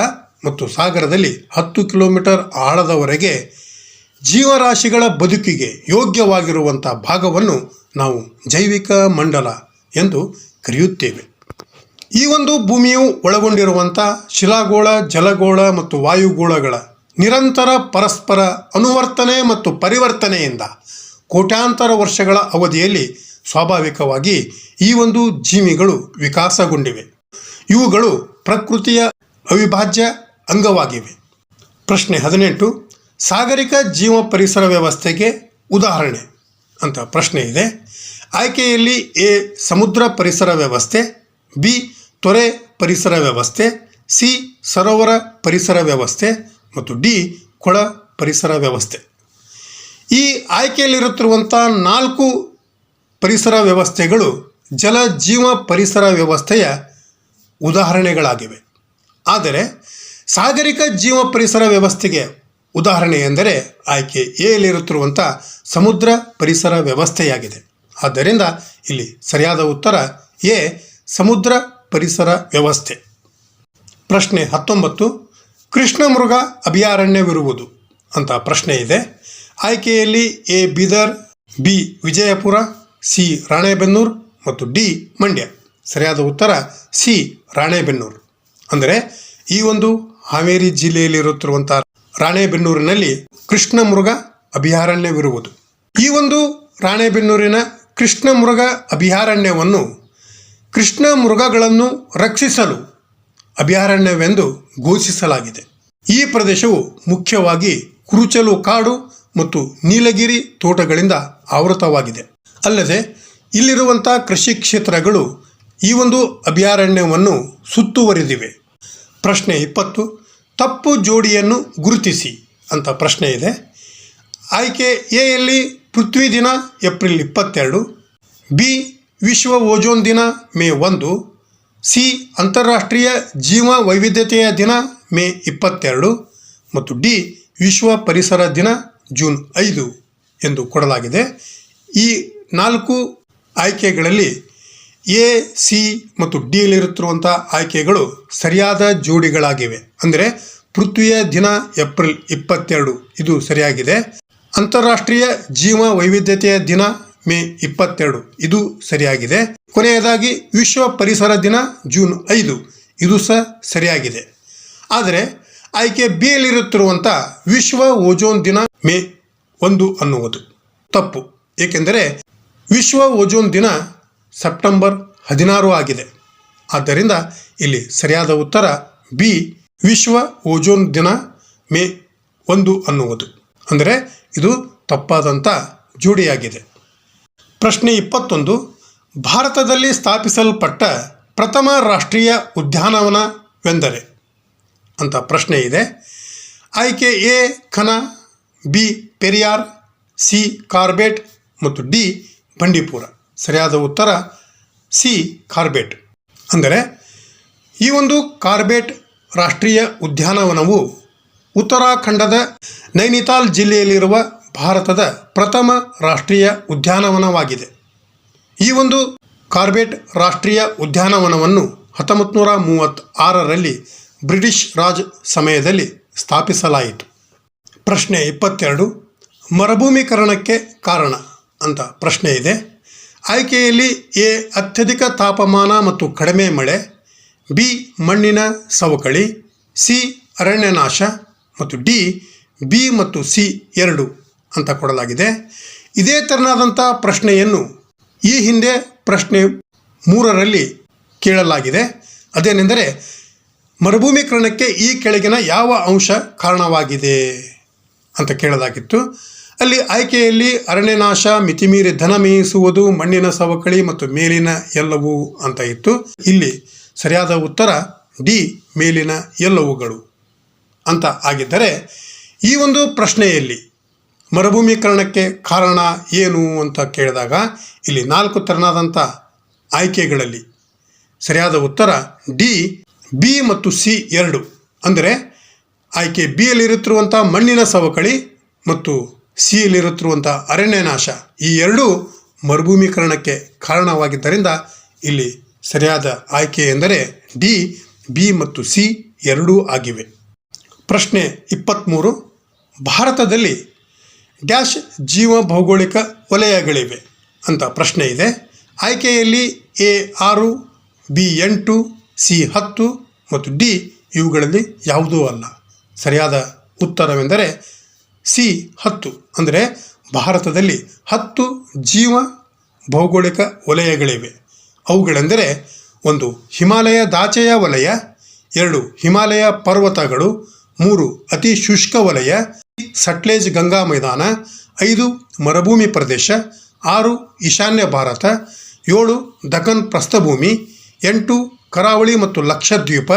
ಮತ್ತು ಸಾಗರದಲ್ಲಿ 10 ಕಿಲೋಮೀಟರ್ ಆಳದವರೆಗೆ ಜೀವರಾಶಿಗಳ ಬದುಕಿಗೆ ಯೋಗ್ಯವಾಗಿರುವಂಥ ಭಾಗವನ್ನು ನಾವು ಜೈವಿಕ ಮಂಡಲ ಎಂದು ಕರೆಯುತ್ತೇವೆ. ಈ ಒಂದು ಭೂಮಿಯು ಒಳಗೊಂಡಿರುವಂಥ ಶಿಲಾಗೋಳ, ಜಲಗೋಳ ಮತ್ತು ವಾಯುಗೋಳಗಳ ನಿರಂತರ ಪರಸ್ಪರ ಅನುವರ್ತನೆ ಮತ್ತು ಪರಿವರ್ತನೆಯಿಂದ ಕೋಟ್ಯಾಂತರ ವರ್ಷಗಳ ಅವಧಿಯಲ್ಲಿ ಸ್ವಾಭಾವಿಕವಾಗಿ ಈ ಒಂದು ಜೀವಿಗಳು ವಿಕಾಸಗೊಂಡಿವೆ. ಇವುಗಳು ಪ್ರಕೃತಿಯ ಅವಿಭಾಜ್ಯ ಅಂಗವಾಗಿವೆ. ಪ್ರಶ್ನೆ 18. ಸಾಗರಿಕ ಜೀವ ಪರಿಸರ ವ್ಯವಸ್ಥೆಗೆ ಉದಾಹರಣೆ ಅಂತ ಪ್ರಶ್ನೆ ಇದೆ. ಆಯ್ಕೆಯಲ್ಲಿ ಎ ಸಮುದ್ರ ಪರಿಸರ ವ್ಯವಸ್ಥೆ, ಬಿ ತೊರೆ ಪರಿಸರ ವ್ಯವಸ್ಥೆ, ಸಿ ಸರೋವರ ಪರಿಸರ ವ್ಯವಸ್ಥೆ ಮತ್ತು ಡಿ ಕೊಳ ಪರಿಸರ ವ್ಯವಸ್ಥೆ. ಈ ಆಯ್ಕೆಯಲ್ಲಿರುತ್ತಿರುವಂಥ 4 ಪರಿಸರ ವ್ಯವಸ್ಥೆಗಳು ಜಲ ಜೀವ ಪರಿಸರ ವ್ಯವಸ್ಥೆಯ ಉದಾಹರಣೆಗಳಾಗಿವೆ. ಆದರೆ ಸಾಗರಿಕ ಜೀವ ಪರಿಸರ ವ್ಯವಸ್ಥೆಗೆ ಉದಾಹರಣೆ ಎಂದರೆ ಆಯ್ಕೆ ಎಯಲ್ಲಿರುತ್ತಿರುವಂಥ ಸಮುದ್ರ ಪರಿಸರ ವ್ಯವಸ್ಥೆಯಾಗಿದೆ. ಆದ್ದರಿಂದ ಇಲ್ಲಿ ಸರಿಯಾದ ಉತ್ತರ ಎ ಸಮುದ್ರ ಪರಿಸರ ವ್ಯವಸ್ಥೆ. ಪ್ರಶ್ನೆ 19. ಕೃಷ್ಣ ಮೃಗ ಅಭಯಾರಣ್ಯವಿರುವುದು ಅಂತ ಪ್ರಶ್ನೆ ಇದೆ. ಆಯ್ಕೆಯಲ್ಲಿ A Bidar, B Vijayapura, C Ranebennur ಮತ್ತು ಡಿ ಮಂಡ್ಯ. ಸರಿಯಾದ ಉತ್ತರ ಸಿ ರಾಣೆಬೆನ್ನೂರು. ಅಂದರೆ ಈ ಒಂದು ಹಾವೇರಿ ಜಿಲ್ಲೆಯಲ್ಲಿರುತ್ತಿರುವಂಥ ರಾಣೆಬೆನ್ನೂರಿನಲ್ಲಿ ಕೃಷ್ಣ ಮೃಗ ಅಭಯಾರಣ್ಯವಿರುವುದು. ಈ ಒಂದು ರಾಣೆಬೆನ್ನೂರಿನ ಕೃಷ್ಣ ಮೃಗ ಅಭಯಾರಣ್ಯವನ್ನು ಕೃಷ್ಣ ಮೃಗಗಳನ್ನು ರಕ್ಷಿಸಲು ಅಭಯಾರಣ್ಯವೆಂದು ಘೋಷಿಸಲಾಗಿದೆ. ಈ ಪ್ರದೇಶವು ಮುಖ್ಯವಾಗಿ ಕುರುಚಲು ಕಾಡು ಮತ್ತು ನೀಲಗಿರಿ ತೋಟಗಳಿಂದ ಆವೃತವಾಗಿದೆ. ಅಲ್ಲದೆ ಇಲ್ಲಿರುವಂಥ ಕೃಷಿ ಕ್ಷೇತ್ರಗಳು ಈ ಒಂದು ಅಭಯಾರಣ್ಯವನ್ನು ಸುತ್ತುವರಿದಿವೆ. ಪ್ರಶ್ನೆ 20. ತಪ್ಪು ಜೋಡಿಯನ್ನು ಗುರುತಿಸಿ ಅಂತ ಪ್ರಶ್ನೆ ಇದೆ. ಆಯ್ಕೆ ಎಯಲ್ಲಿ ಪೃಥ್ವಿ ದಿನ ಏಪ್ರಿಲ್ 22, ಬಿ ವಿಶ್ವ ಓಜೋನ್ ದಿನ ಮೇ 1, ಸಿ ಅಂತಾರಾಷ್ಟ್ರೀಯ ಜೀವ ವೈವಿಧ್ಯತೆಯ ದಿನ ಮೇ 22 ಮತ್ತು ಡಿ ವಿಶ್ವ ಪರಿಸರ ದಿನ ಜೂನ್ 5 ಎಂದು ಕೊಡಲಾಗಿದೆ. ಈ 4 ಆಯ್ಕೆಗಳಲ್ಲಿ ಎ, ಸಿ ಮತ್ತು ಡಿಯಲ್ಲಿರುತ್ತಿರುವಂಥ ಆಯ್ಕೆಗಳು ಸರಿಯಾದ ಜೋಡಿಗಳಾಗಿವೆ. ಅಂದರೆ ಪೃಥ್ವಿಯ ದಿನ ಏಪ್ರಿಲ್ 22 ಇದು ಸರಿಯಾಗಿದೆ. ಅಂತಾರಾಷ್ಟ್ರೀಯ ಜೀವ ವೈವಿಧ್ಯತೆಯ ದಿನ ಮೇ 22 ಇದು ಸರಿಯಾಗಿದೆ. ಕೊನೆಯದಾಗಿ ವಿಶ್ವ ಪರಿಸರ ದಿನ ಜೂನ್ 5 ಇದು ಸಹ ಸರಿಯಾಗಿದೆ. ಆದರೆ ಆಯ್ಕೆ ಬಿಯಲ್ಲಿರುತ್ತಿರುವಂಥ ವಿಶ್ವ ಓಜೋನ್ ದಿನ ಮೇ 1 ಅನ್ನುವುದು ತಪ್ಪು. ಏಕೆಂದರೆ ವಿಶ್ವ ಓಜೋನ್ ದಿನ ಸೆಪ್ಟೆಂಬರ್ 16 ಆಗಿದೆ. ಆದ್ದರಿಂದ ಇಲ್ಲಿ ಸರಿಯಾದ ಉತ್ತರ ಬಿ, ವಿಶ್ವ ಓಜೋನ್ ದಿನ ಮೇ 1 ಅನ್ನುವುದು. ಅಂದರೆ ಇದು ತಪ್ಪಾದಂಥ ಜೋಡಿಯಾಗಿದೆ. ಪ್ರಶ್ನೆ 21. ಭಾರತದಲ್ಲಿ ಸ್ಥಾಪಿಸಲ್ಪಟ್ಟ ಪ್ರಥಮ ರಾಷ್ಟ್ರೀಯ ಉದ್ಯಾನವನವೆಂದರೆ ಅಂತ ಪ್ರಶ್ನೆ ಇದೆ. ಆಯ್ಕೆ A Kannada, B Periyar, C Corbett ಮತ್ತು ಡಿ ಬಂಡೀಪುರ. ಸರಿಯಾದ ಉತ್ತರ ಸಿ ಕಾರ್ಬೆಟ್. ಅಂದರೆ ಈ ಒಂದು ಕಾರ್ಬೆಟ್ ರಾಷ್ಟ್ರೀಯ ಉದ್ಯಾನವನವು ಉತ್ತರಾಖಂಡದ ನೈನಿತಾಲ್ ಜಿಲ್ಲೆಯಲ್ಲಿರುವ ಭಾರತದ ಪ್ರಥಮ ರಾಷ್ಟ್ರೀಯ ಉದ್ಯಾನವನವಾಗಿದೆ. ಈ ಒಂದು ಕಾರ್ಬೆಟ್ ರಾಷ್ಟ್ರೀಯ ಉದ್ಯಾನವನವನ್ನು 1936ರಲ್ಲಿ ಬ್ರಿಟಿಷ್ ರಾಜ್ ಸಮಯದಲ್ಲಿ ಸ್ಥಾಪಿಸಲಾಯಿತು. ಪ್ರಶ್ನೆ 22. ಮರುಭೂಮೀಕರಣಕ್ಕೆ ಕಾರಣ ಅಂತ ಪ್ರಶ್ನೆ ಇದೆ. ಆಯ್ಕೆಯಲ್ಲಿ ಎ ಅತ್ಯಧಿಕ ತಾಪಮಾನ ಮತ್ತು ಕಡಿಮೆ ಮಳೆ, ಬಿ ಮಣ್ಣಿನ ಸವಕಳಿ, ಸಿ ಅರಣ್ಯನಾಶ ಮತ್ತು ಡಿ ಬಿ ಮತ್ತು ಸಿ 2 ಅಂತ ಕೊಡಲಾಗಿದೆ. ಇದೇ ತೆರನಾದಂಥ ಪ್ರಶ್ನೆಯನ್ನು ಈ ಹಿಂದೆ ಪ್ರಶ್ನೆ 3ರಲ್ಲಿ ಕೇಳಲಾಗಿದೆ. ಅದೇನೆಂದರೆ ಮರುಭೂಮೀಕರಣಕ್ಕೆ ಈ ಕೆಳಗಿನ ಯಾವ ಅಂಶ ಕಾರಣವಾಗಿದೆ ಅಂತ ಕೇಳಲಾಗಿತ್ತು. ಅಲ್ಲಿ ಆಯ್ಕೆಯಲ್ಲಿ ಅರಣ್ಯನಾಶ, ಮಿತಿಮೀರಿ ಧನ ಮೇಯಿಸುವುದು, ಮಣ್ಣಿನ ಸವಕಳಿ ಮತ್ತು ಮೇಲಿನ ಎಲ್ಲವೂ ಅಂತ ಇತ್ತು. ಇಲ್ಲಿ ಸರಿಯಾದ ಉತ್ತರ ಡಿ ಮೇಲಿನ ಎಲ್ಲವುಗಳು ಅಂತ ಆಗಿದ್ದರೆ, ಈ ಒಂದು ಪ್ರಶ್ನೆಯಲ್ಲಿ ಮರುಭೂಮೀಕರಣಕ್ಕೆ ಕಾರಣ ಏನು ಅಂತ ಕೇಳಿದಾಗ ಇಲ್ಲಿ 4 ತೆರನಾದಂಥ ಆಯ್ಕೆಗಳಲ್ಲಿ ಸರಿಯಾದ ಉತ್ತರ ಡಿ ಬಿ ಮತ್ತು ಸಿ 2. ಅಂದರೆ ಆಯ್ಕೆ ಬಿಯಲ್ಲಿರುತ್ತಿರುವಂಥ ಮಣ್ಣಿನ ಸವಕಳಿ ಮತ್ತು ಸಿಯಲ್ಲಿರುತ್ತಿರುವಂಥ ಅರಣ್ಯನಾಶ ಈ 2 ಮರುಭೂಮೀಕರಣಕ್ಕೆ ಕಾರಣವಾಗಿದ್ದರಿಂದ ಇಲ್ಲಿ ಸರಿಯಾದ ಆಯ್ಕೆ ಎಂದರೆ ಡಿ ಬಿ ಮತ್ತು ಸಿ 2 ಆಗಿವೆ. ಪ್ರಶ್ನೆ 23. ಭಾರತದಲ್ಲಿ ಡ್ಯಾಶ್ ಜೀವ ಭೌಗೋಳಿಕ ವಲಯಗಳಿವೆ ಅಂತ ಪ್ರಶ್ನೆ ಇದೆ. ಆಯ್ಕೆಯಲ್ಲಿ ಎ 6, ಬಿ 8, ಸಿ 10 ಮತ್ತು ಡಿ ಇವುಗಳಲ್ಲಿ ಯಾವುದೂ ಅಲ್ಲ. ಸರಿಯಾದ ಉತ್ತರವೆಂದರೆ ಸಿ 10. ಅಂದರೆ ಭಾರತದಲ್ಲಿ 10 ಜೀವ ಭೌಗೋಳಿಕ ವಲಯಗಳಿವೆ. ಅವುಗಳೆಂದರೆ 1 ಹಿಮಾಲಯ ದಾಚೆಯ ವಲಯ, 2 ಹಿಮಾಲಯ ಪರ್ವತಗಳು, 3 ಅತಿ ಶುಷ್ಕ ವಲಯ, ಸಟ್ಲೇಜ್ ಗಂಗಾ ಮೈದಾನ, 5 ಮರುಭೂಮಿ ಪ್ರದೇಶ, 6 ಈಶಾನ್ಯ ಭಾರತ, 7 ದಖನ್ ಪ್ರಸ್ಥಭೂಮಿ, 8 ಕರಾವಳಿ ಮತ್ತು ಲಕ್ಷದ್ವೀಪ,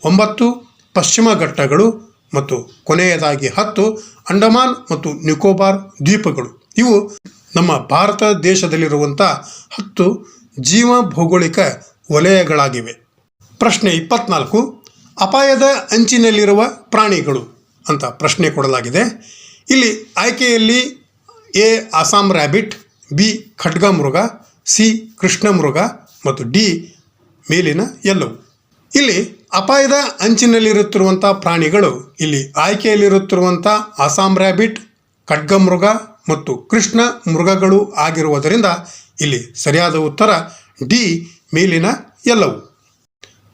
9 ಪಶ್ಚಿಮ ಘಟ್ಟಗಳು ಮತ್ತು ಕೊನೆಯದಾಗಿ 10 ಅಂಡಮಾನ್ ಮತ್ತು ನಿಕೋಬಾರ್ ದ್ವೀಪಗಳು. ಇವು ನಮ್ಮ ಭಾರತ ದೇಶದಲ್ಲಿರುವಂಥ 10 ಜೀವ ಭೌಗೋಳಿಕ ವಲಯಗಳಾಗಿವೆ. ಪ್ರಶ್ನೆ 24. ಅಪಾಯದ ಅಂಚಿನಲ್ಲಿರುವ ಪ್ರಾಣಿಗಳು ಅಂತ ಪ್ರಶ್ನೆ ಕೊಡಲಾಗಿದೆ. ಇಲ್ಲಿ ಆಯ್ಕೆಯಲ್ಲಿ ಎ ಅಸ್ಸಾಂ ರ್ಯಾಬಿಟ್, ಬಿ ಖಡ್ಗಮೃಗ, ಸಿ ಕೃಷ್ಣಮೃಗ ಮತ್ತು ಡಿ ಮೇಲಿನ ಎಲ್ಲವು. ಇಲ್ಲಿ ಅಪಾಯದ ಅಂಚಿನಲ್ಲಿರುತ್ತಿರುವಂಥ ಪ್ರಾಣಿಗಳು ಇಲ್ಲಿ ಆಯ್ಕೆಯಲ್ಲಿರುತ್ತಿರುವಂಥ ಅಸ್ಸಾಂ ರ್ಯಾಬಿಟ್, ಖಡ್ಗಮೃಗ ಮತ್ತು ಕೃಷ್ಣ ಮೃಗಗಳು ಆಗಿರುವುದರಿಂದ ಇಲ್ಲಿ ಸರಿಯಾದ ಉತ್ತರ ಡಿ ಮೇಲಿನ ಎಲ್ಲವು.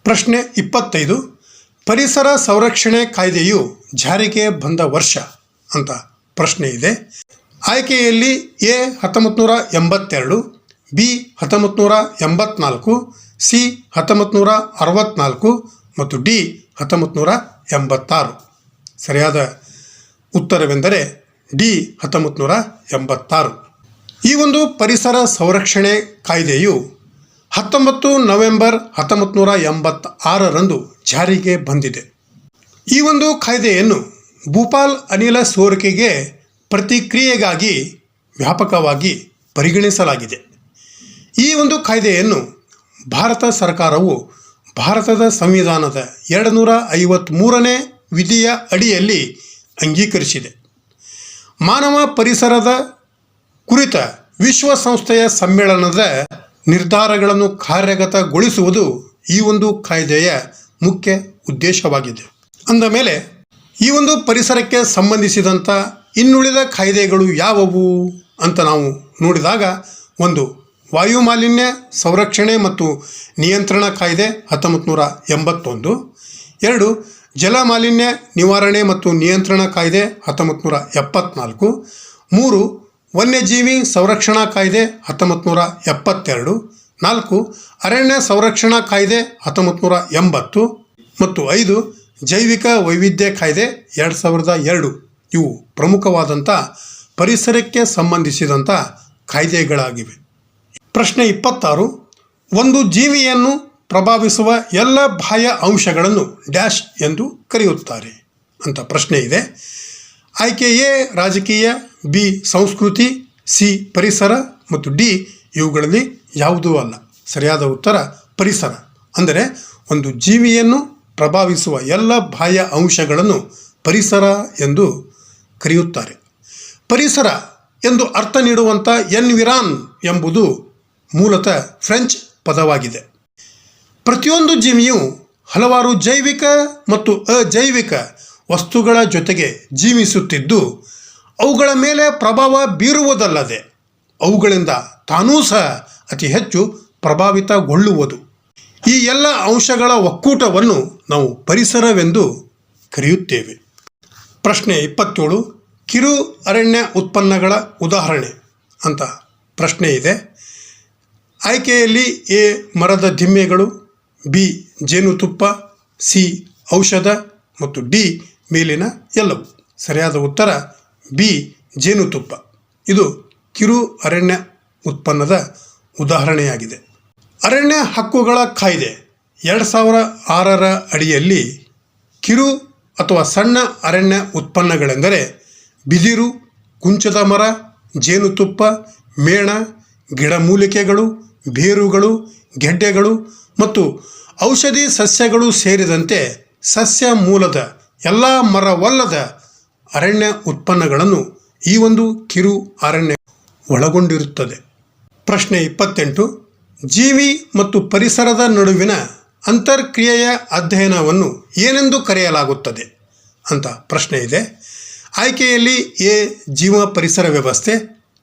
ಪ್ರಶ್ನೆ 25. ಪರಿಸರ ಸಂರಕ್ಷಣೆ ಕಾಯ್ದೆಯು ಜಾರಿಗೆ ಬಂದ ವರ್ಷ ಅಂತ ಪ್ರಶ್ನೆ ಇದೆ. ಆಯ್ಕೆಯಲ್ಲಿ ಎ 1982, ಬಿ 1984, ಸಿ 1964 ಮತ್ತು ಡಿ 1986. ಸರಿಯಾದ ಉತ್ತರವೆಂದರೆ ಡಿ 1986. ಈ ಒಂದು ಪರಿಸರ ಸಂರಕ್ಷಣೆ ಕಾಯ್ದೆಯು 19 ನವೆಂಬರ್ 1986ರಂದು ಜಾರಿಗೆ ಬಂದಿದೆ. ಈ ಒಂದು ಕಾಯ್ದೆಯನ್ನು ಭೂಪಾಲ್ ಅನಿಲ ಸೋರಿಕೆಗೆ ಪ್ರತಿಕ್ರಿಯೆಗಾಗಿ ವ್ಯಾಪಕವಾಗಿ ಪರಿಗಣಿಸಲಾಗಿದೆ. ಈ ಒಂದು ಕಾಯ್ದೆಯನ್ನು ಭಾರತ ಸರ್ಕಾರವು ಭಾರತದ ಸಂವಿಧಾನದ 253ನೇ ವಿಧಿಯ ಅಡಿಯಲ್ಲಿ ಅಂಗೀಕರಿಸಿದೆ. ಮಾನವ ಪರಿಸರದ ಕುರಿತ ವಿಶ್ವಸಂಸ್ಥೆಯ ಸಮ್ಮೇಳನದ ನಿರ್ಧಾರಗಳನ್ನು ಕಾರ್ಯಗತಗೊಳಿಸುವುದು ಈ ಒಂದು ಕಾಯ್ದೆಯ ಮುಖ್ಯ ಉದ್ದೇಶವಾಗಿದೆ. ಅಂದ ಮೇಲೆ ಈ ಒಂದು ಪರಿಸರಕ್ಕೆ ಸಂಬಂಧಿಸಿದಂಥ ಇನ್ನುಳಿದ ಕಾಯ್ದೆಗಳು ಯಾವುವು ಅಂತ ನಾವು ನೋಡಿದಾಗ, ಒಂದು ವಾಯುಮಾಲಿನ್ಯ ಸಂರಕ್ಷಣೆ ಮತ್ತು ನಿಯಂತ್ರಣ ಕಾಯ್ದೆ 1981, 2 ಜಲಮಾಲಿನ್ಯ ನಿವಾರಣೆ ಮತ್ತು ನಿಯಂತ್ರಣ ಕಾಯ್ದೆ 1974, 3 ವನ್ಯಜೀವಿ ಸಂರಕ್ಷಣಾ ಕಾಯ್ದೆ 1972, 4 ಅರಣ್ಯ ಸಂರಕ್ಷಣಾ ಕಾಯ್ದೆ 1980 ಮತ್ತು 5 ಜೈವಿಕ ವೈವಿಧ್ಯ ಕಾಯ್ದೆ 2002. ಇವು ಪ್ರಮುಖವಾದಂಥ ಪರಿಸರಕ್ಕೆ ಸಂಬಂಧಿಸಿದಂಥ ಕಾಯ್ದೆಗಳಾಗಿವೆ. ಪ್ರಶ್ನೆ 26, ಒಂದು ಜೀವಿಯನ್ನು ಪ್ರಭಾವಿಸುವ ಎಲ್ಲ ಬಾಹ್ಯ ಅಂಶಗಳನ್ನು ಡ್ಯಾಶ್ ಎಂದು ಕರೆಯುತ್ತಾರೆ ಅಂತ ಪ್ರಶ್ನೆ ಇದೆ. ಆಯ್ಕೆ ಎ ರಾಜಕೀಯ, ಬಿ ಸಂಸ್ಕೃತಿ, ಸಿ ಪರಿಸರ ಮತ್ತು ಡಿ ಇವುಗಳಲ್ಲಿ ಯಾವುದೂ ಅಲ್ಲ. ಸರಿಯಾದ ಉತ್ತರ ಪರಿಸರ. ಅಂದರೆ ಒಂದು ಜೀವಿಯನ್ನು ಪ್ರಭಾವಿಸುವ ಎಲ್ಲ ಬಾಹ್ಯ ಅಂಶಗಳನ್ನು ಪರಿಸರ ಎಂದು ಕರೆಯುತ್ತಾರೆ. ಪರಿಸರ ಎಂದು ಅರ್ಥ ನೀಡುವಂಥ ಎನ್ವಿರಾನ್ ಎಂಬುದು ಮೂಲತಃ ಫ್ರೆಂಚ್ ಪದವಾಗಿದೆ. ಪ್ರತಿಯೊಂದು ಜೀವಿಯು ಹಲವಾರು ಜೈವಿಕ ಮತ್ತು ಅಜೈವಿಕ ವಸ್ತುಗಳ ಜೊತೆಗೆ ಜೀವಿಸುತ್ತಿದ್ದು ಅವುಗಳ ಮೇಲೆ ಪ್ರಭಾವ ಬೀರುವುದಲ್ಲದೆ ಅವುಗಳಿಂದ ತಾನೂ ಸಹ ಅತಿ ಹೆಚ್ಚು ಪ್ರಭಾವಿತಗೊಳ್ಳುವುದು. ಈ ಎಲ್ಲ ಅಂಶಗಳ ಒಕ್ಕೂಟವನ್ನು ನಾವು ಪರಿಸರವೆಂದು ಕರೆಯುತ್ತೇವೆ. ಪ್ರಶ್ನೆ 27, ಕಿರು ಅರಣ್ಯ ಉತ್ಪನ್ನಗಳ ಉದಾಹರಣೆ ಅಂತ ಪ್ರಶ್ನೆ ಇದೆ. ಆಯ್ಕೆಯಲ್ಲಿ ಎ ಮರದ ದಿಮ್ಮೆಗಳು, ಬಿ ಜೇನುತುಪ್ಪ, ಸಿ ಔಷಧ ಮತ್ತು ಡಿ ಮೇಲಿನ ಎಲ್ಲವು. ಸರಿಯಾದ ಉತ್ತರ ಬಿ ಜೇನುತುಪ್ಪ. ಇದು ಕಿರು ಅರಣ್ಯ ಉತ್ಪನ್ನದ ಉದಾಹರಣೆಯಾಗಿದೆ. ಅರಣ್ಯ ಹಕ್ಕುಗಳ ಕಾಯ್ದೆ 2006ರ ಅಡಿಯಲ್ಲಿ ಕಿರು ಅಥವಾ ಸಣ್ಣ ಅರಣ್ಯ ಉತ್ಪನ್ನಗಳೆಂದರೆ ಬಿದಿರು, ಕುಂಚದ ಮರ, ಜೇನುತುಪ್ಪ, ಮೇಣ, ಗಿಡಮೂಲಿಕೆಗಳು, ಬೇರುಗಳು, ಗೆಡ್ಡೆಗಳು ಮತ್ತು ಔಷಧಿ ಸಸ್ಯಗಳು ಸೇರಿದಂತೆ ಸಸ್ಯ ಮೂಲದ ಎಲ್ಲ ಮರವಲ್ಲದ ಅರಣ್ಯ ಉತ್ಪನ್ನಗಳನ್ನು ಈ ಒಂದು ಕಿರು ಅರಣ್ಯ ಒಳಗೊಂಡಿರುತ್ತದೆ. ಪ್ರಶ್ನೆ 28, ಜೀವಿ ಮತ್ತು ಪರಿಸರದ ನಡುವಿನ ಅಂತರ್ಕ್ರಿಯೆಯ ಅಧ್ಯಯನವನ್ನು ಏನೆಂದು ಕರೆಯಲಾಗುತ್ತದೆ ಅಂತ ಪ್ರಶ್ನೆ ಇದೆ. ಆಯ್ಕೆಯಲ್ಲಿ ಎ ಜೀವ ಪರಿಸರ ವ್ಯವಸ್ಥೆ,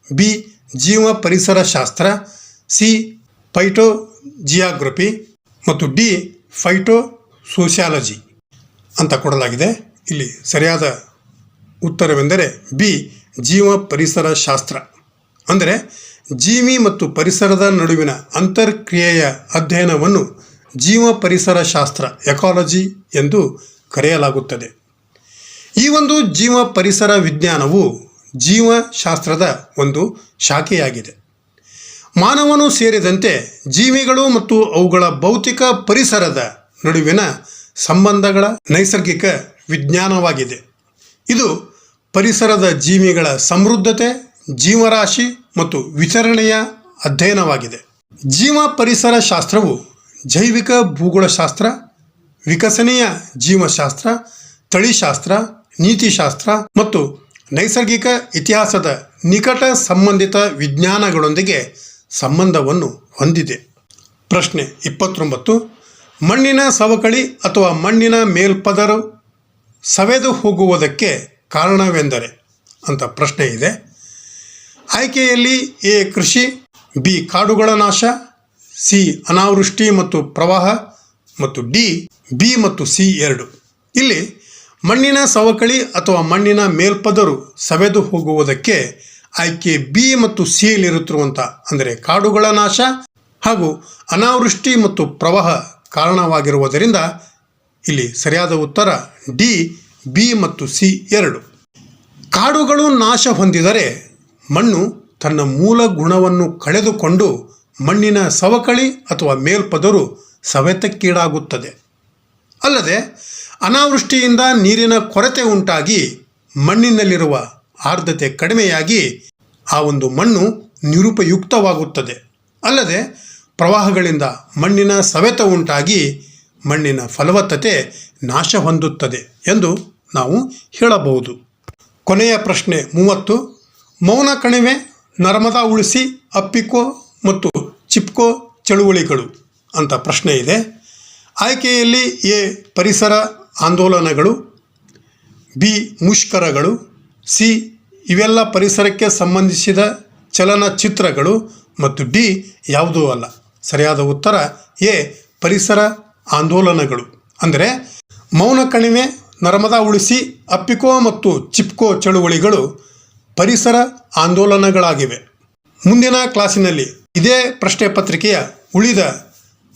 ಬಿ ಜೀವ ಪರಿಸರ ಶಾಸ್ತ್ರ, ಸಿ ಫೈಟೋ ಜಿಯಾಗ್ರಫಿ ಮತ್ತು ಡಿ ಫೈಟೋ ಸೋಷಿಯಾಲಜಿ ಅಂತ ಕೊಡಲಾಗಿದೆ. ಇಲ್ಲಿ ಸರಿಯಾದ ಉತ್ತರವೆಂದರೆ ಬಿ ಜೀವ ಪರಿಸರ ಶಾಸ್ತ್ರ. ಅಂದರೆ ಜೀವಿ ಮತ್ತು ಪರಿಸರದ ನಡುವಿನ ಅಂತರ್ಕ್ರಿಯೆಯ ಅಧ್ಯಯನವನ್ನು ಜೀವ ಪರಿಸರ ಶಾಸ್ತ್ರ ಎಕಾಲಜಿ ಎಂದು ಕರೆಯಲಾಗುತ್ತದೆ. ಈ ಒಂದು ಜೀವ ಪರಿಸರ ವಿಜ್ಞಾನವು ಜೀವಶಾಸ್ತ್ರದ ಒಂದು ಶಾಖೆಯಾಗಿದೆ. ಮಾನವನು ಸೇರಿದಂತೆ ಜೀವಿಗಳು ಮತ್ತು ಅವುಗಳ ಭೌತಿಕ ಪರಿಸರದ ನಡುವಿನ ಸಂಬಂಧಗಳ ನೈಸರ್ಗಿಕ ವಿಜ್ಞಾನವಾಗಿದೆ. ಇದು ಪರಿಸರದ ಜೀವಿಗಳ ಸಮೃದ್ಧತೆ, ಜೀವರಾಶಿ ಮತ್ತು ವಿತರಣೆಯ ಅಧ್ಯಯನವಾಗಿದೆ. ಜೀವ ಪರಿಸರ ಶಾಸ್ತ್ರವು ಜೈವಿಕ ಭೂಗೋಳಶಾಸ್ತ್ರ, ವಿಕಸನೀಯ ಜೀವಶಾಸ್ತ್ರ, ತಳಿಶಾಸ್ತ್ರ, ನೀತಿಶಾಸ್ತ್ರ ಮತ್ತು ನೈಸರ್ಗಿಕ ಇತಿಹಾಸದ ನಿಕಟ ಸಂಬಂಧಿತ ವಿಜ್ಞಾನಗಳೊಂದಿಗೆ ಸಂಬಂಧವನ್ನು ಹೊಂದಿದೆ. ಪ್ರಶ್ನೆ 29, ಮಣ್ಣಿನ ಸವಕಳಿ ಅಥವಾ ಮಣ್ಣಿನ ಮೇಲ್ಪದರ ಸವೆದು ಹೋಗುವುದಕ್ಕೆ ಕಾರಣವೆಂದರೆ ಅಂತ ಪ್ರಶ್ನೆ ಇದೆ. ಆಯ್ಕೆಯಲ್ಲಿ ಎ ಕೃಷಿ, ಬಿ ಕಾಡುಗಳ ನಾಶ, ಸಿ ಅನಾವೃಷ್ಟಿ ಮತ್ತು ಪ್ರವಾಹ ಮತ್ತು ಡಿ ಬಿ ಮತ್ತು ಸಿ 2. ಇಲ್ಲಿ ಮಣ್ಣಿನ ಸವಕಳಿ ಅಥವಾ ಮಣ್ಣಿನ ಮೇಲ್ಪದರು ಸವೆದು ಹೋಗುವುದಕ್ಕೆ ಆಯ್ಕೆ ಬಿ ಮತ್ತು ಸಿ ಯಲ್ಲಿರುತ್ತಿರುವಂಥ ಅಂದರೆ ಕಾಡುಗಳ ನಾಶ ಹಾಗೂ ಅನಾವೃಷ್ಟಿ ಮತ್ತು ಪ್ರವಾಹ ಕಾರಣವಾಗಿರುವುದರಿಂದ ಇಲ್ಲಿ ಸರಿಯಾದ ಉತ್ತರ ಡಿ ಬಿ ಮತ್ತು ಸಿ 2. ಕಾಡುಗಳು ನಾಶ ಹೊಂದಿದರೆ ಮಣ್ಣು ತನ್ನ ಮೂಲ ಗುಣವನ್ನು ಕಳೆದುಕೊಂಡು ಮಣ್ಣಿನ ಸವಕಳಿ ಅಥವಾ ಮೇಲ್ಪದರು ಸವೆತಕ್ಕೀಡಾಗುತ್ತದೆ. ಅಲ್ಲದೆ ಅನಾವೃಷ್ಟಿಯಿಂದ ನೀರಿನ ಕೊರತೆ ಉಂಟಾಗಿ ಮಣ್ಣಿನಲ್ಲಿರುವ ಆರ್ದ್ರತೆ ಕಡಿಮೆಯಾಗಿ ಆ ಒಂದು ಮಣ್ಣು ನಿರುಪಯುಕ್ತವಾಗುತ್ತದೆ. ಅಲ್ಲದೆ ಪ್ರವಾಹಗಳಿಂದ ಮಣ್ಣಿನ ಸವೆತ ಉಂಟಾಗಿ ಮಣ್ಣಿನ ಫಲವತ್ತತೆ ನಾಶ ಹೊಂದುತ್ತದೆ ಎಂದು ನಾವು ಹೇಳಬಹುದು. ಕೊನೆಯ ಪ್ರಶ್ನೆ 30, ಮೌನ ಕಣಿವೆ, ನರ್ಮದಾ ಉಳಿಸಿ, ಅಪ್ಪಿಕೋ ಮತ್ತು ಚಿಪ್ಕೋ ಚಳುವಳಿಗಳು ಅಂತ ಪ್ರಶ್ನೆ ಇದೆ. ಆಯ್ಕೆಯಲ್ಲಿ ಎ ಪರಿಸರ ಆಂದೋಲನಗಳು, ಬಿ ಮುಷ್ಕರಗಳು, ಸಿ ಇವೆಲ್ಲ ಪರಿಸರಕ್ಕೆ ಸಂಬಂಧಿಸಿದ ಚಲನಚಿತ್ರಗಳು ಮತ್ತು ಡಿ ಯಾವುದೂ ಅಲ್ಲ. ಸರಿಯಾದ ಉತ್ತರ ಎ ಪರಿಸರ ಆಂದೋಲನಗಳು. ಅಂದರೆ ಮೌನ ಕಣಿವೆ, ನರ್ಮದಾ ಉಳಿಸಿ, ಅಪ್ಪಿಕೋ ಮತ್ತು ಚಿಪ್ಕೋ ಚಳುವಳಿಗಳು ಪರಿಸರ ಆಂದೋಲನಗಳಾಗಿವೆ. ಮುಂದಿನ ಕ್ಲಾಸಿನಲ್ಲಿ ಇದೇ ಪ್ರಶ್ನೆ ಪತ್ರಿಕೆಯ ಉಳಿದ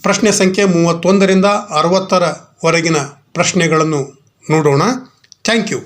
ಪ್ರಶ್ನೆ ಸಂಖ್ಯೆ 31ರಿಂದ 60ರವರೆಗಿನ ಪ್ರಶ್ನೆಗಳನ್ನು ನೋಡೋಣ. Thank you.